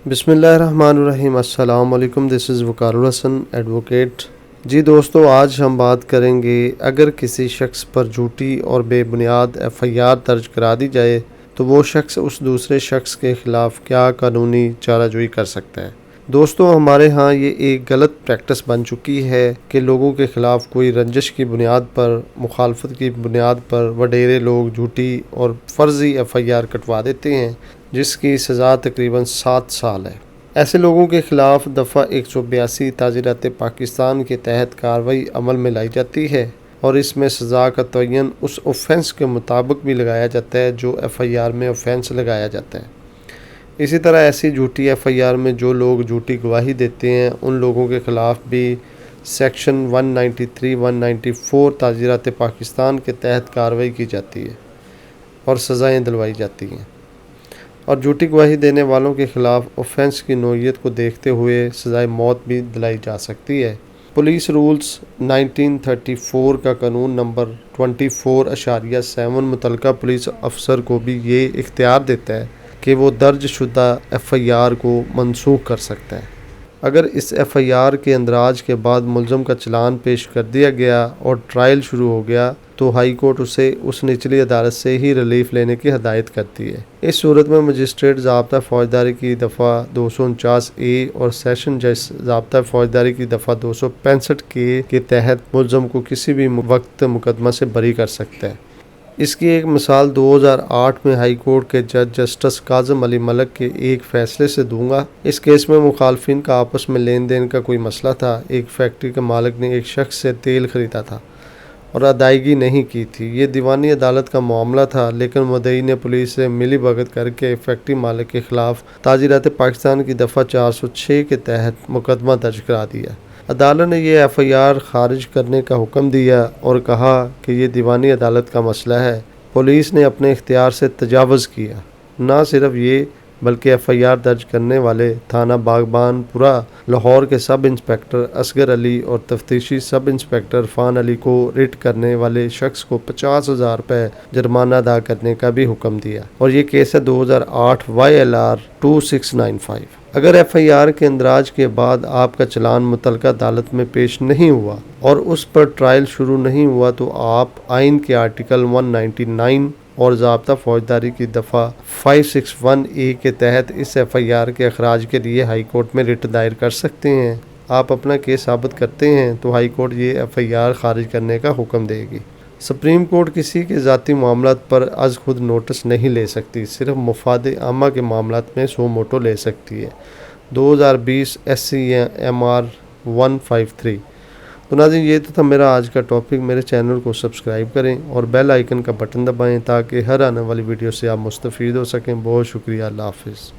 بسم اللہ الرحمن الرحیم۔ السلام علیکم، دس از وقار الحسن ایڈوکیٹ۔ جی دوستو، آج ہم بات کریں گے اگر کسی شخص پر جھوٹی اور بے بنیاد ایف آئی آر درج کرا دی جائے تو وہ شخص اس دوسرے شخص کے خلاف کیا قانونی چارہ جوئی کر سکتا ہے۔ دوستو، ہمارے ہاں یہ ایک غلط پریکٹس بن چکی ہے کہ لوگوں کے خلاف کوئی رنجش کی بنیاد پر، مخالفت کی بنیاد پر وڈیرے لوگ جھوٹی اور فرضی ایف آئی آر کٹوا دیتے ہیں جس کی سزا تقریباً 7 سال ہے۔ ایسے لوگوں کے خلاف دفعہ 182 تعزیرات پاکستان کے تحت کارروائی عمل میں لائی جاتی ہے اور اس میں سزا کا تعین اس اوفینس کے مطابق بھی لگایا جاتا ہے جو ایف آئی آر میں اوفینس لگایا جاتا ہے۔ اسی طرح ایسی جھوٹی ایف آئی آر میں جو لوگ جھوٹی گواہی دیتے ہیں ان لوگوں کے خلاف بھی سیکشن 193 194 تعزیرات پاکستان کے تحت کارروائی کی جاتی ہے اور سزائیں دلوائی جاتی ہیں، اور جھوٹی گواہی دینے والوں کے خلاف اوفینس کی نوعیت کو دیکھتے ہوئے سزائے موت بھی دلائی جا سکتی ہے۔ پولیس رولز 1934 کا قانون نمبر 24.7 متعلقہ پولیس افسر کو بھی یہ اختیار دیتا ہے کہ وہ درج شدہ ایف آئی آر کو منسوخ کر سکتا ہے۔ اگر اس ایف آئی آر کے اندراج کے بعد ملزم کا چلان پیش کر دیا گیا اور ٹرائل شروع ہو گیا تو ہائی کورٹ اسے اس نچلی عدالت سے ہی ریلیف لینے کی ہدایت کرتی ہے۔ اس صورت میں مجسٹریٹ ضابطہ فوجداری کی دفعہ 249A اور سیشن جج ضابطہ فوجداری کی دفعہ 265K کے تحت ملزم کو کسی بھی وقت مقدمہ سے بری کر سکتا ہے۔ اس کی ایک مثال 2008 میں ہائی کورٹ کے جج جسٹس کاظم علی ملک کے ایک فیصلے سے دوں گا۔ اس کیس میں مخالفین کا آپس میں لین دین کا کوئی مسئلہ تھا۔ ایک فیکٹری کے مالک نے ایک شخص سے تیل خریدا تھا اور ادائیگی نہیں کی تھی۔ یہ دیوانی عدالت کا معاملہ تھا، لیکن مدعی نے پولیس سے ملی بھگت کر کے فیکٹری مالک کے خلاف تعزیرات پاکستان کی دفعہ 406 کے تحت مقدمہ درج کرا دیا۔ عدالت نے یہ ایف آئی آر خارج کرنے کا حکم دیا اور کہا کہ یہ دیوانی عدالت کا مسئلہ ہے، پولیس نے اپنے اختیار سے تجاوز کیا۔ نہ صرف یہ بلکہ ایف آئی آر درج کرنے والے تھانہ باغبان پورہ لاہور کے سب انسپکٹر اصغر علی اور تفتیشی سب انسپکٹر عرفان علی کو ریٹ کرنے والے شخص کو 50,000 روپے جرمانہ ادا کرنے کا بھی حکم دیا، اور یہ کیس ہے 2008 YLR 2695۔ اگر ایف آئی آر کے اندراج کے بعد آپ کا چلان متعلقہ عدالت میں پیش نہیں ہوا اور اس پر ٹرائل شروع نہیں ہوا تو آپ آئین کے آرٹیکل 199 اور ضابطہ فوجداری کی دفعہ 561A کے تحت اس ایف آئی آر کے اخراج کے لیے ہائی کورٹ میں رٹ دائر کر سکتے ہیں۔ آپ اپنا کیس ثابت کرتے ہیں تو ہائی کورٹ یہ ایف آئی آر خارج کرنے کا حکم دے گی۔ سپریم کورٹ کسی کے ذاتی معاملات پر از خود نوٹس نہیں لے سکتی، صرف مفاد عامہ کے معاملات میں سو موٹو لے سکتی ہے۔ 2020 SCMR 153۔ تو ناظرین، یہ تو تھا میرا آج کا ٹاپک۔ میرے چینل کو سبسکرائب کریں اور بیل آئیکن کا بٹن دبائیں تاکہ ہر آنے والی ویڈیو سے آپ مستفید ہو سکیں۔ بہت شکریہ، اللہ حافظ۔